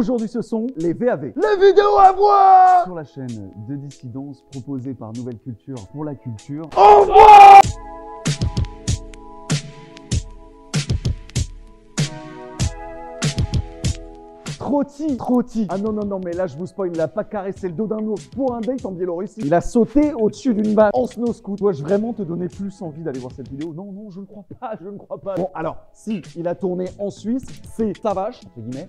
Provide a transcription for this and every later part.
Aujourd'hui, ce sont les VAV. Les vidéos à voir sur la chaîne de Dissidence proposée par Nouvelle Culture pour la culture. Au revoir. Trotti. Ah non, mais là je vous spoil, il a pas caressé le dos d'un ours pour un date en Biélorussie. Il a sauté au-dessus d'une bâche en snow scoot. Dois-je vraiment te donner plus envie d'aller voir cette vidéo? Non, je ne crois pas. Bon, alors, si il a tourné en Suisse, c'est sa vache, entre guillemets.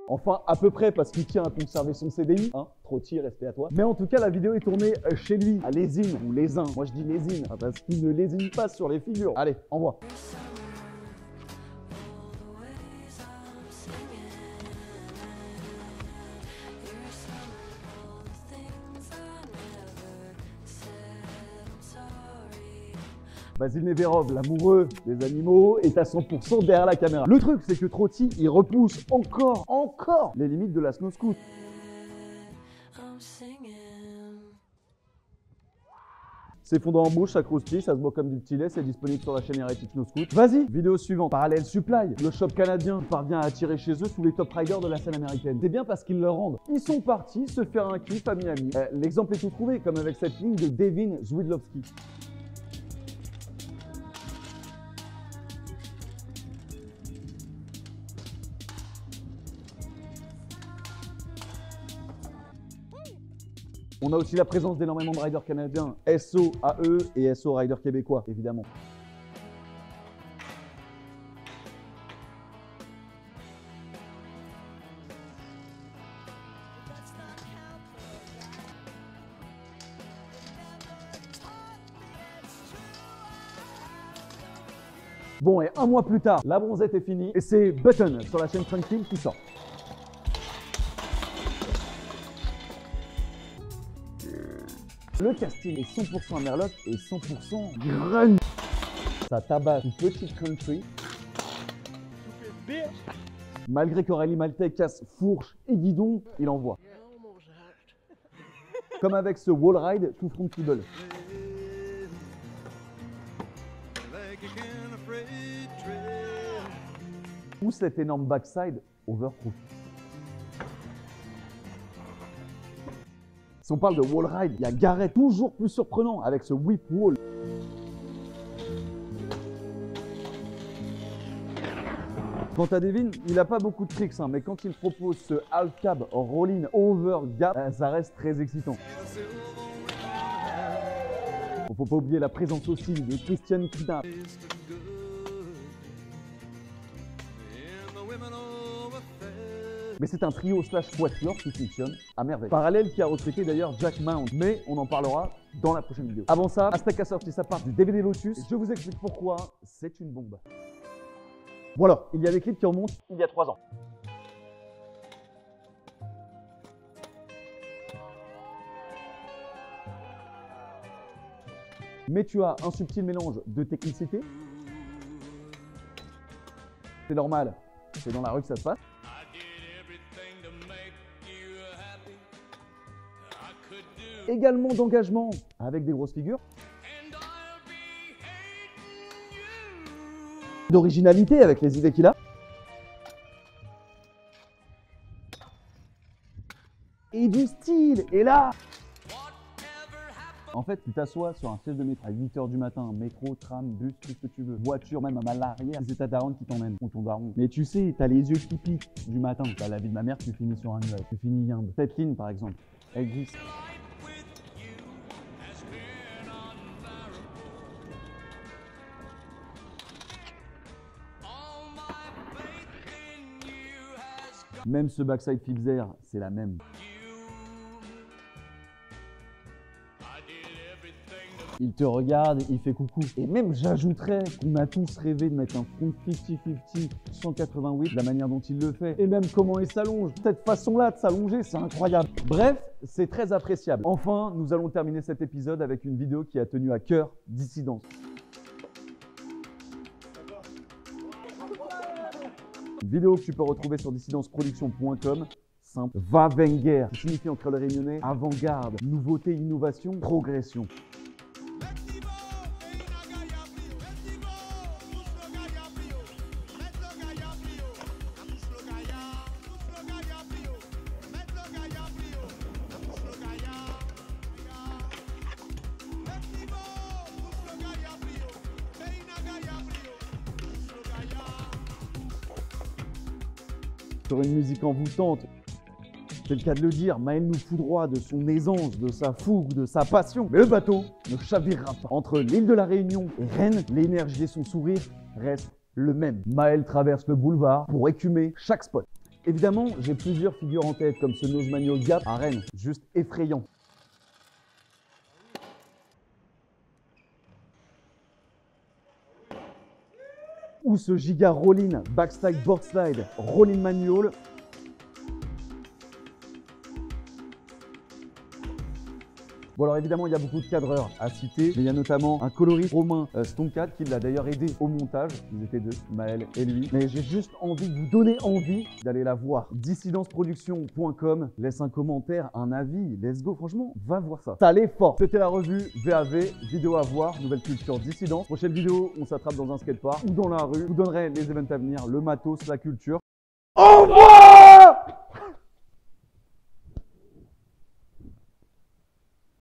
Enfin, à peu près, parce qu'il tient à conserver son CDI. Hein, Trotti, respect à toi. Mais en tout cas, la vidéo est tournée chez lui, à Lésine, ou Lézin. Moi, je dis Lésine, parce qu'il ne lésine pas sur les figures. Allez, envoie. Basile Neverov, l'amoureux des animaux, est à 100% derrière la caméra. Le truc, c'est que Trotti, il repousse encore les limites de la snow scoot. C'est fondant en bouche, ça croustille, ça se boit comme du petit lait, c'est disponible sur la chaîne Hérétique Snow Scoot. Vas-y, vidéo suivante. Parallèle Supply, le shop canadien parvient à attirer chez eux tous les top riders de la scène américaine. C'est bien parce qu'ils le rendent. Ils sont partis se faire un kiff à Miami. L'exemple est tout trouvé, comme avec cette ligne de Devin Zwidlowski. On a aussi la présence d'énormément de riders canadiens, SO, AE et SO riders québécois, évidemment. Bon, et un mois plus tard, la bronzette est finie et c'est Button sur la chaîne Tranquille qui sort. Le casting est 100% Amerloc et 100% grunge. Ça tabasse une petite country. Malgré qu'Aurélie Maltais casse fourche et guidon, il envoie. Comme avec ce wall ride tout frontable. Ou cet énorme backside overproof. Si on parle de wall ride, il y a Garrett, toujours plus surprenant avec ce whip wall. Quant à Devin, il n'a pas beaucoup de tricks, hein, mais quand il propose ce half cab rolling over gap, ça reste très excitant. Faut pas oublier la présence aussi de Christian Kidnap. Mais c'est un trio slash quatuor qui fonctionne à merveille. Parallèle qui a recruté d'ailleurs Jack Mount, mais on en parlera dans la prochaine vidéo. Avant ça, Aztec a sorti sa part du DVD Lotus et je vous explique pourquoi c'est une bombe. Voilà, il y a des clips qui remontent il y a 3 ans. Mais tu as un subtil mélange de technicité. C'est normal, c'est dans la rue que ça se passe. Également d'engagement avec des grosses figures. D'originalité avec les idées qu'il a. Et du style. Et là, en fait, tu t'assois sur un siège de métro à 8 h du matin, métro, tram, bus, tout ce que tu veux, voiture, même à l'arrière, c'est ta daronne qui t'emmène, ou ton daron. Mais tu sais, t'as les yeux qui piquent du matin. T'as la vie de ma mère, tu finis sur un nuage, tu finis yimbe. Cette ligne, par exemple, elle glisse. Même ce backside Fibzer, c'est la même. Il te regarde, il fait coucou. Et même j'ajouterais qu'on a tous rêvé de mettre un front 50-50 188, la manière dont il le fait. Et même comment il s'allonge. Cette façon-là de s'allonger, c'est incroyable. Bref, c'est très appréciable. Enfin, nous allons terminer cet épisode avec une vidéo qui a tenu à cœur Dissidence. Une vidéo que tu peux retrouver sur dissidenceproduction.com. Simple. Va Wenger, qui signifie en créole réunionnais avant-garde, nouveauté, innovation, progression. sur une musique envoûtante. C'est le cas de le dire, Maël nous foudroie de son aisance, de sa fougue, de sa passion. Mais le bateau ne chavirera pas. Entre l'île de la Réunion et Rennes, l'énergie et son sourire restent le même. Maël traverse le boulevard pour écumer chaque spot. Évidemment, j'ai plusieurs figures en tête, comme ce Nosmagno Gap à Rennes, juste effrayant. Ou ce giga roll-in, backstyle boardslide, roll-in manual. Bon alors évidemment il y a beaucoup de cadreurs à citer, mais il y a notamment un coloriste romain Stonkat qui l'a d'ailleurs aidé au montage, ils étaient deux, Maël et lui. Mais j'ai juste envie de vous donner envie d'aller la voir. Dissidenceproduction.com, laisse un commentaire, un avis, let's go, franchement, va voir ça. Ça allait fort. C'était la revue VAV, vidéo à voir, nouvelle culture dissidence. Prochaine vidéo, on s'attrape dans un skatepark ou dans la rue, je vous donnerai les événements à venir, le matos, la culture. Au revoir!